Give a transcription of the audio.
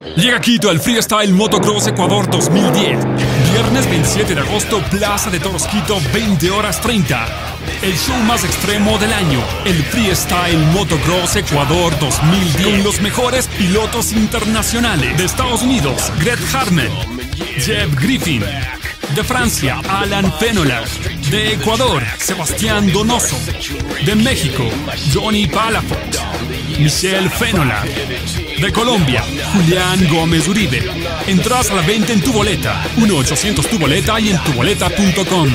Llega a Quito el Freestyle Motocross Ecuador 2010. Viernes 27 de agosto, Plaza de Toros Quito, 20 horas 30. El show más extremo del año, el Freestyle Motocross Ecuador 2010. Con los mejores pilotos internacionales. De Estados Unidos, Greg Harmon, Jeff Griffin. De Francia, Alan Fenola. De Ecuador, Sebastián Donoso. De México, Johnny Palafox, Michelle Fenola. De Colombia, Julián Gómez Uribe. Entradas a la venta en Tu Boleta, 1-800 Tu Boleta y en tuboleta.com.